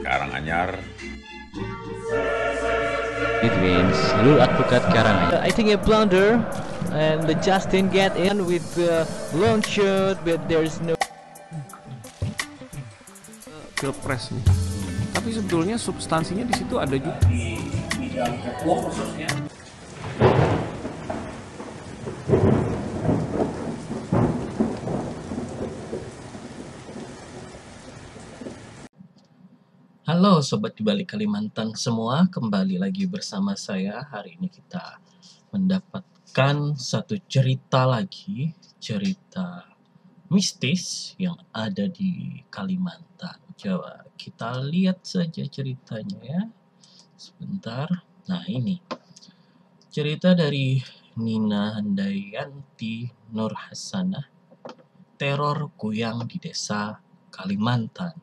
Karanganyar. It means Lul Advokat Karanganyar. I think a blunder, and the Justin get in with the long shot, but there's no pilpres nih. Tapi sebetulnya substansinya di situ ada juga. Halo Sobat di Balik Kalimantan semua, kembali lagi bersama saya. Hari ini kita mendapatkan satu cerita lagi, cerita mistis yang ada di Kalimantan. Coba kita lihat saja ceritanya ya, sebentar. Nah ini, cerita dari Nina Handayanti Nur Hasanah, teror kuyang di desa Kalimantan.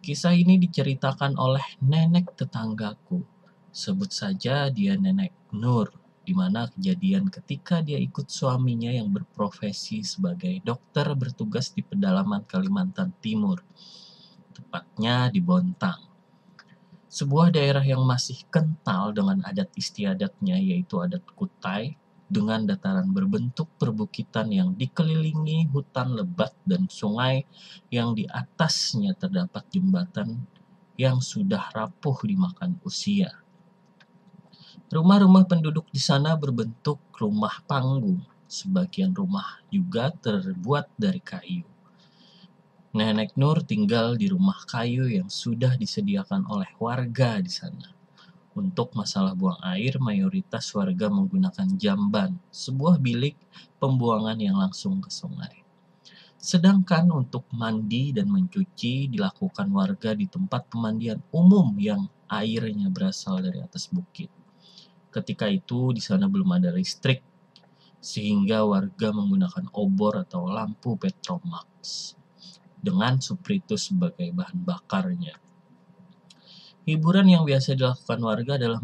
Kisah ini diceritakan oleh nenek tetanggaku. Sebut saja dia Nenek Nur, di mana kejadian ketika dia ikut suaminya yang berprofesi sebagai dokter bertugas di pedalaman Kalimantan Timur, tepatnya di Bontang. Sebuah daerah yang masih kental dengan adat istiadatnya, yaitu adat Kutai, dengan dataran berbentuk perbukitan yang dikelilingi hutan lebat dan sungai yang di atasnya terdapat jembatan yang sudah rapuh dimakan usia. Rumah-rumah penduduk di sana berbentuk rumah panggung, sebagian rumah juga terbuat dari kayu. Nenek Nur tinggal di rumah kayu yang sudah disediakan oleh warga di sana. Untuk masalah buang air, mayoritas warga menggunakan jamban, sebuah bilik pembuangan yang langsung ke sungai. Sedangkan untuk mandi dan mencuci dilakukan warga di tempat pemandian umum yang airnya berasal dari atas bukit. Ketika itu di sana belum ada listrik, sehingga warga menggunakan obor atau lampu Petromax dengan Supritus sebagai bahan bakarnya. Hiburan yang biasa dilakukan warga adalah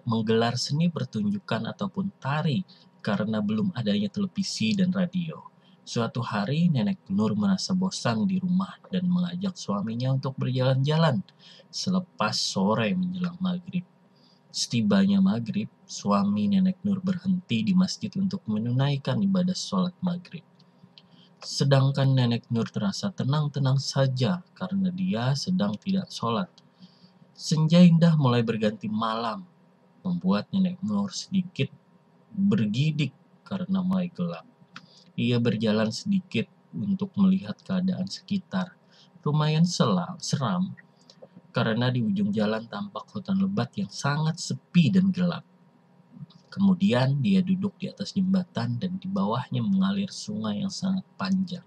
menggelar seni pertunjukan ataupun tari karena belum adanya televisi dan radio. Suatu hari Nenek Nur merasa bosan di rumah dan mengajak suaminya untuk berjalan-jalan selepas sore menjelang maghrib. Setibanya maghrib, suami Nenek Nur berhenti di masjid untuk menunaikan ibadah sholat maghrib. Sedangkan Nenek Nur terasa tenang-tenang saja karena dia sedang tidak sholat. Senja indah mulai berganti malam, membuat Nenek Nur sedikit bergidik karena mulai gelap. Ia berjalan sedikit untuk melihat keadaan sekitar. Lumayan seram, karena di ujung jalan tampak hutan lebat yang sangat sepi dan gelap. Kemudian dia duduk di atas jembatan dan di bawahnya mengalir sungai yang sangat panjang.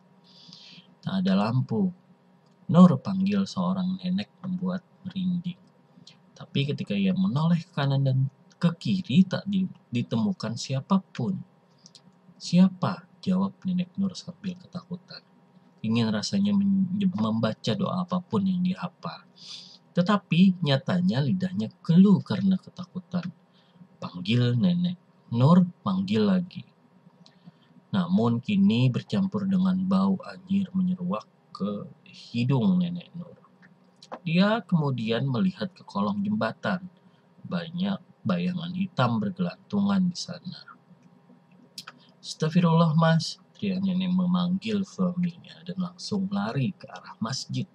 Tak ada lampu. Nur panggil seorang nenek membuat merinding. Tapi ketika ia menoleh ke kanan dan ke kiri tak ditemukan siapapun. Siapa? Jawab Nenek Nur sambil ketakutan. Ingin rasanya membaca doa apapun yang dihafal. Tetapi nyatanya lidahnya keluh karena ketakutan. Panggil Nenek Nur, panggil lagi. Namun kini bercampur dengan bau anjir menyeruak ke hidung Nenek Nur. Dia kemudian melihat ke kolong jembatan. Banyak bayangan hitam bergelantungan di sana. Astagfirullah mas, teriak nenek memanggil suaminya dan langsung lari ke arah masjid.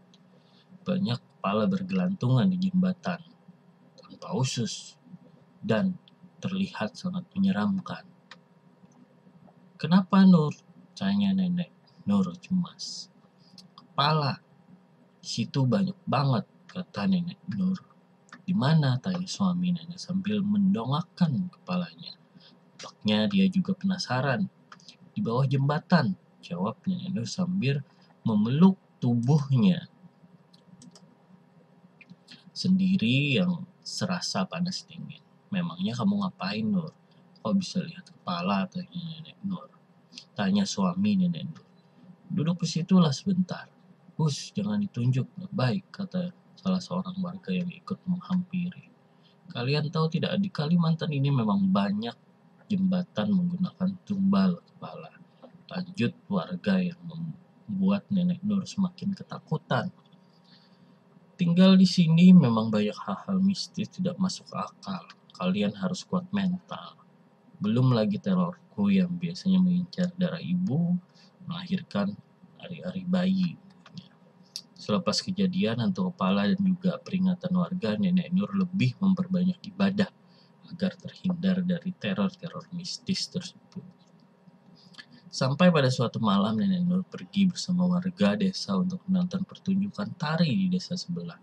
Banyak kepala bergelantungan di jembatan, tanpa usus, dan terlihat sangat menyeramkan. Kenapa Nur? Tanya nenek. Nur cemas. Kepala. Situ banyak banget, kata Nenek Nur. Di mana? Tanya suami nenek sambil mendongakkan kepalanya. Tampaknya dia juga penasaran. Di bawah jembatan, jawab Nenek Nur sambil memeluk tubuhnya. sendiri yang serasa panas dingin. Memangnya kamu ngapain, Nur? Kok bisa lihat kepala? Tanya Nenek Nur. Tanya suami Nenek Nur. Duduk di situlah sebentar. Hus, jangan ditunjuk. Baik, kata salah seorang warga yang ikut menghampiri. Kalian tahu tidak, di Kalimantan ini memang banyak jembatan menggunakan tumbal kepala. Lanjut warga yang membuat Nenek Nur semakin ketakutan. Tinggal di sini memang banyak hal-hal mistis tidak masuk akal. Kalian harus kuat mental. Belum lagi terorku yang biasanya mengincar darah ibu, melahirkan ari-ari bayi. Selepas kejadian hantu kepala dan juga peringatan warga, Nenek Nur lebih memperbanyak ibadah agar terhindar dari teror-teror mistis tersebut. Sampai pada suatu malam Nenek Nur pergi bersama warga desa untuk menonton pertunjukan tari di desa sebelah.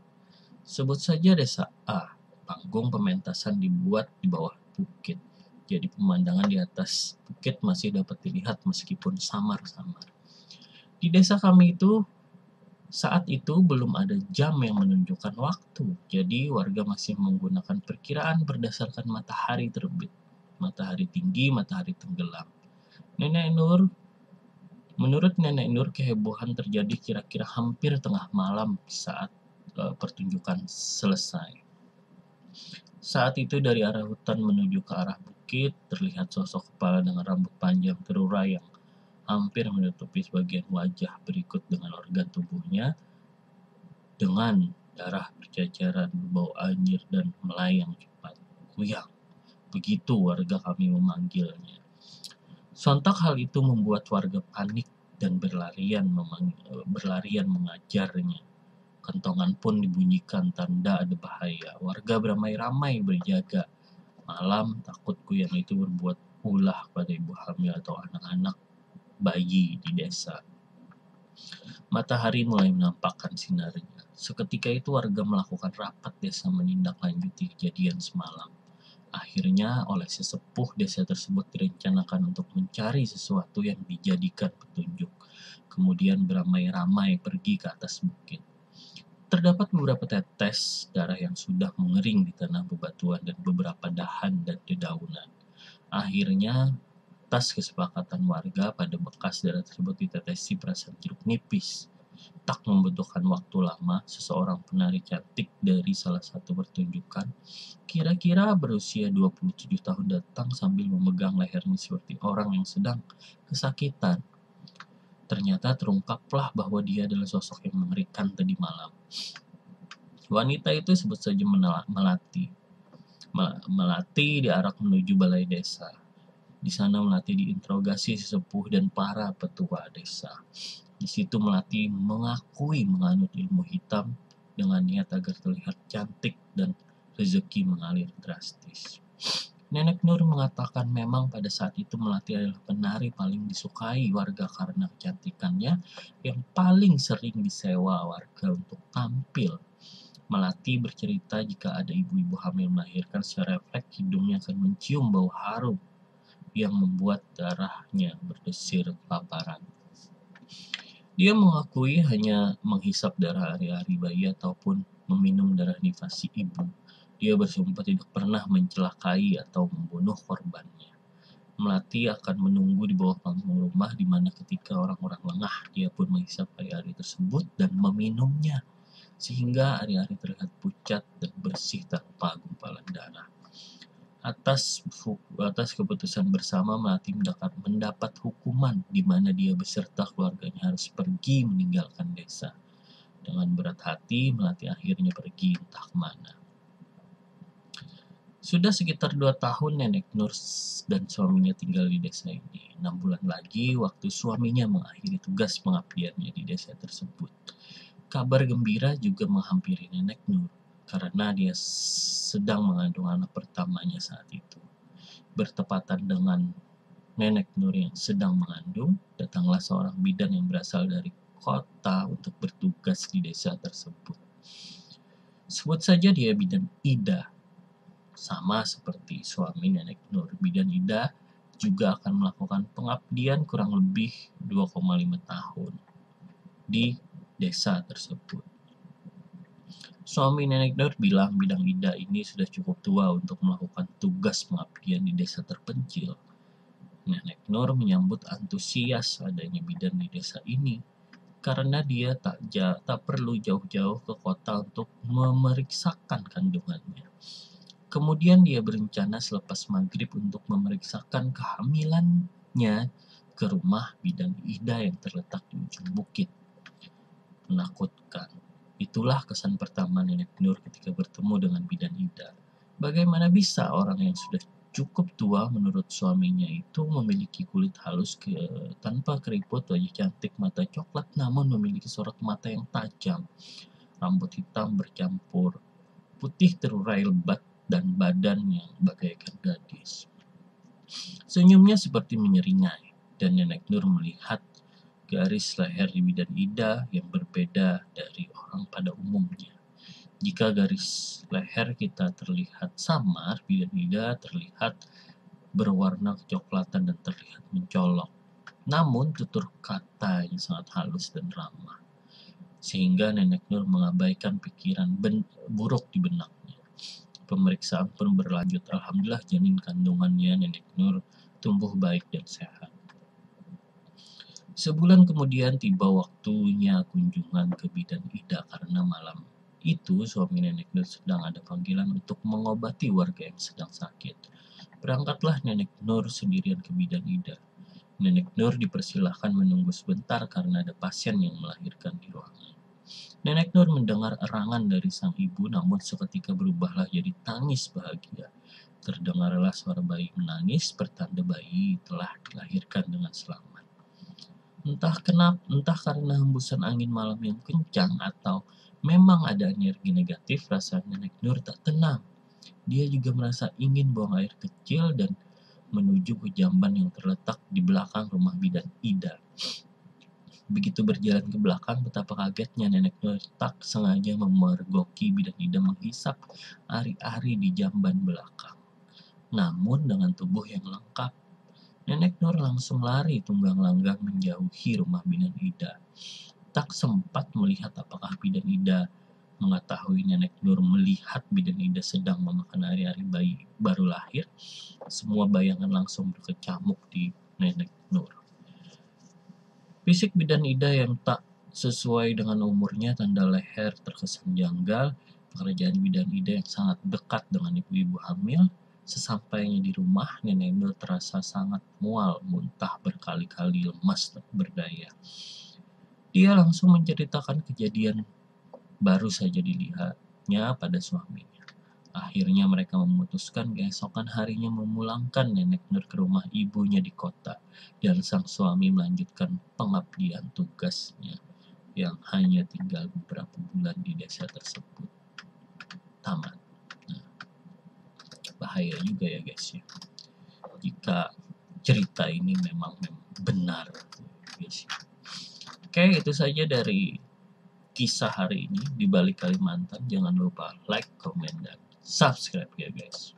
Sebut saja desa A. Panggung pementasan dibuat di bawah bukit. Jadi pemandangan di atas bukit masih dapat dilihat meskipun samar-samar. Di desa kami itu saat itu belum ada jam yang menunjukkan waktu. Jadi warga masih menggunakan perkiraan berdasarkan matahari terbit, matahari tinggi, matahari tenggelam. Menurut Nenek Nur, kehebohan terjadi kira-kira hampir tengah malam saat pertunjukan selesai. Saat itu dari arah hutan menuju ke arah bukit, terlihat sosok kepala dengan rambut panjang terurai yang hampir menutupi sebagian wajah, berikut dengan organ tubuhnya dengan darah berceceran, berbau anjir dan melayang cepat. Kuyang, begitu warga kami memanggilnya. Sontak hal itu membuat warga panik dan berlarian mengajarnya. Kentongan pun dibunyikan tanda ada bahaya. Warga beramai-ramai berjaga. Malam takut kuyang itu berbuat ulah pada ibu hamil atau anak-anak bayi di desa. Matahari mulai menampakkan sinarnya. Seketika itu warga melakukan rapat desa menindaklanjuti kejadian semalam. Akhirnya oleh sesepuh desa tersebut direncanakan untuk mencari sesuatu yang dijadikan petunjuk. Kemudian beramai-ramai pergi ke atas bukit. Terdapat beberapa tetes darah yang sudah mengering di tanah bebatuan dan beberapa dahan dan dedaunan. Akhirnya, atas kesepakatan warga, pada bekas darah tersebut ditetesi perasan jeruk nipis. Tak membutuhkan waktu lama, seseorang penari cantik dari salah satu pertunjukan, kira-kira berusia 27 tahun, datang sambil memegang lehernya seperti orang yang sedang kesakitan. Ternyata terungkaplah bahwa dia adalah sosok yang mengerikan tadi malam. Wanita itu sebut saja Melati. Melati diarak menuju balai desa. Di sana Melati diinterogasi sesepuh dan para petua desa. Di situ Melati mengakui menganut ilmu hitam dengan niat agar terlihat cantik dan rezeki mengalir drastis. Nenek Nur mengatakan memang pada saat itu Melati adalah penari paling disukai warga karena kecantikannya yang paling sering disewa warga untuk tampil. Melati bercerita jika ada ibu-ibu hamil melahirkan, secara refleks hidungnya akan mencium bau harum yang membuat darahnya berdesir kelaparan. Dia mengakui hanya menghisap darah ari-ari bayi ataupun meminum darah nifas si ibu. Dia bersumpah tidak pernah mencelakai atau membunuh korbannya. Melati akan menunggu di bawah panggung rumah, di mana ketika orang-orang lengah, dia pun menghisap ari-ari tersebut dan meminumnya, sehingga ari-ari terlihat pucat dan bersih tanpa gumpalan darah. Atas keputusan bersama, Melati mendapat hukuman di mana dia beserta keluarganya harus pergi meninggalkan desa. Dengan berat hati, Melati akhirnya pergi entah kemana. Sudah sekitar 2 tahun Nenek Nur dan suaminya tinggal di desa ini. 6 bulan lagi waktu suaminya mengakhiri tugas pengabdiannya di desa tersebut. Kabar gembira juga menghampiri Nenek Nur karena dia sedang mengandung anak pertamanya saat itu. Bertepatan dengan Nenek Nur yang sedang mengandung, datanglah seorang bidan yang berasal dari kota untuk bertugas di desa tersebut. Sebut saja dia Bidan Ida. Sama seperti suami Nenek Nur, Bidan Ida juga akan melakukan pengabdian kurang lebih 2,5 tahun di desa tersebut. Suami Nenek Nur bilang Bidang Ida ini sudah cukup tua untuk melakukan tugas pengabdian di desa terpencil. Nenek Nur menyambut antusias adanya bidan di desa ini karena dia tak perlu jauh-jauh ke kota untuk memeriksakan kandungannya. Kemudian dia berencana selepas maghrib untuk memeriksakan kehamilannya ke rumah bidan Ida yang terletak di ujung bukit. Menakutkan. Itulah kesan pertama Nenek Nur ketika bertemu dengan bidan Ida. Bagaimana bisa orang yang sudah cukup tua menurut suaminya itu memiliki kulit halus tanpa keriput, wajah cantik, mata coklat, namun memiliki sorot mata yang tajam, rambut hitam bercampur putih terurai lebat, dan badan yang bagaikan gadis. Senyumnya seperti menyeringai, dan Nenek Nur melihat garis leher di bidan Ida yang berbeda dari orang pada umumnya. Jika garis leher kita terlihat samar, bidan Ida terlihat berwarna kecoklatan dan terlihat mencolok. Namun tutur kata yang sangat halus dan ramah, sehingga Nenek Nur mengabaikan pikiran buruk di benaknya. Pemeriksaan pun berlanjut. Alhamdulillah janin kandungannya Nenek Nur tumbuh baik dan sehat. Sebulan kemudian tiba waktunya kunjungan ke bidan Ida karena malam itu suami Nenek Nur sedang ada panggilan untuk mengobati warga yang sedang sakit. Berangkatlah Nenek Nur sendirian ke bidan Ida. Nenek Nur dipersilahkan menunggu sebentar karena ada pasien yang melahirkan di ruangan. Nenek Nur mendengar erangan dari sang ibu, namun seketika berubahlah jadi tangis bahagia. Terdengarlah suara bayi menangis, pertanda bayi telah dilahirkan dengan selamat. Entah karena hembusan angin malam yang kencang atau memang ada energi negatif, rasa Nenek Nur tak tenang. Dia juga merasa ingin buang air kecil dan menuju ke jamban yang terletak di belakang rumah bidan Ida. Begitu berjalan ke belakang, betapa kagetnya Nenek Nur tak sengaja memergoki bidan Ida menghisap ari-ari di jamban belakang. Namun dengan tubuh yang lengkap, Nenek Nur langsung lari tunggang langgang menjauhi rumah bidan Ida. Tak sempat melihat apakah bidan Ida mengetahui Nenek Nur melihat bidan Ida sedang memakan ari-ari bayi baru lahir. Semua bayangan langsung berkecamuk di Nenek Nur. Fisik bidan Ida yang tak sesuai dengan umurnya, tanda leher terkesan janggal, pekerjaan bidan Ida yang sangat dekat dengan ibu-ibu hamil. Sesampainya di rumah, Nenek Nur terasa sangat mual, muntah berkali-kali, lemas tak berdaya. Dia langsung menceritakan kejadian baru saja dilihatnya pada suaminya. Akhirnya mereka memutuskan keesokan harinya memulangkan Nenek Nur ke rumah ibunya di kota, dan sang suami melanjutkan pengabdian tugasnya yang hanya tinggal beberapa bulan di desa tersebut. Tamat. Nah, bahaya juga ya guys ya, jika cerita ini memang benar guys. Oke, itu saja dari kisah hari ini di balik Kalimantan. Jangan lupa like, komen, dan subscribe ya guys.